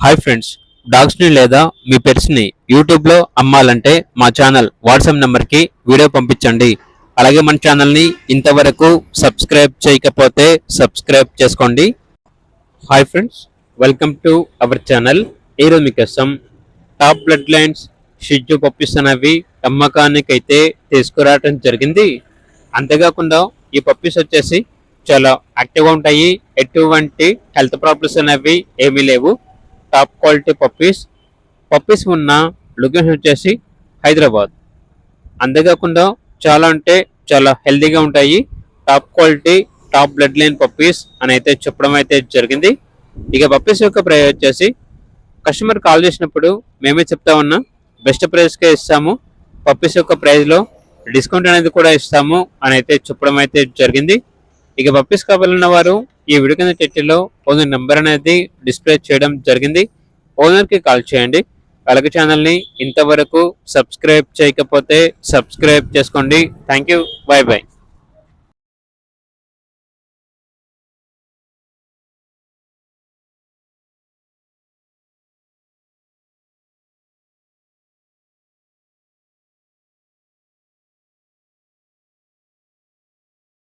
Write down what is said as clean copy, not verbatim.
Hi friends, డాగ్స్ని లేదా మీ పెట్స్ని యూట్యూబ్లో అమ్మాలంటే మా ఛానల్ వాట్సాప్ నెంబర్కి వీడియో పంపించండి. అలాగే మన ఛానల్ని ఇంతవరకు సబ్స్క్రైబ్ చేయకపోతే సబ్స్క్రైబ్ చేసుకోండి. Hi friends, welcome to our channel. ఈరోజు మీకోసం టాప్ బ్లడ్ లైన్స్ షిజ్జు పప్పీస్ అనేవి అమ్మకానికి అయితే తీసుకురావడం జరిగింది. అంతేకాకుండా ఈ పప్పీస్ వచ్చేసి చాలా యాక్టివ్గా ఉంటాయి. ఎటువంటి హెల్త్ ప్రాబ్లమ్స్ అనేవి ఏమీ లేవు. టాప్ క్వాలిటీ పప్పీస్ ఉన్న లొకేషన్ వచ్చేసి హైదరాబాద్. అంతేకాకుండా చాలా అంటే చాలా హెల్తీగా ఉంటాయి. Top quality top blood line puppies అని అయితే చెప్పడం అయితే జరిగింది. ఇక పప్పీస్ యొక్క ప్రైస్ వచ్చేసి కస్టమర్ కాల్ చేసినప్పుడు మేమే చెప్తా ఉన్నాం, బెస్ట్ ప్రైస్కే ఇస్తాము, పప్పీస్ యొక్క ప్రైస్లో డిస్కౌంట్ అనేది కూడా ఇస్తాము అని అయితే చెప్పడం అయితే జరిగింది. ఇక పప్పీస్ కావాలన్న వారు ఈ వీడియో కింద టైటిల్లో ఓనర్ నెంబర్ అనేది డిస్ప్లే చేయడం జరిగింది. ఓనర్కి కాల్ చేయండి. అలాగే ఛానల్ని ఇంతవరకు సబ్స్క్రైబ్ చేయకపోతే సబ్స్క్రైబ్ చేసుకోండి. Thank you, by by.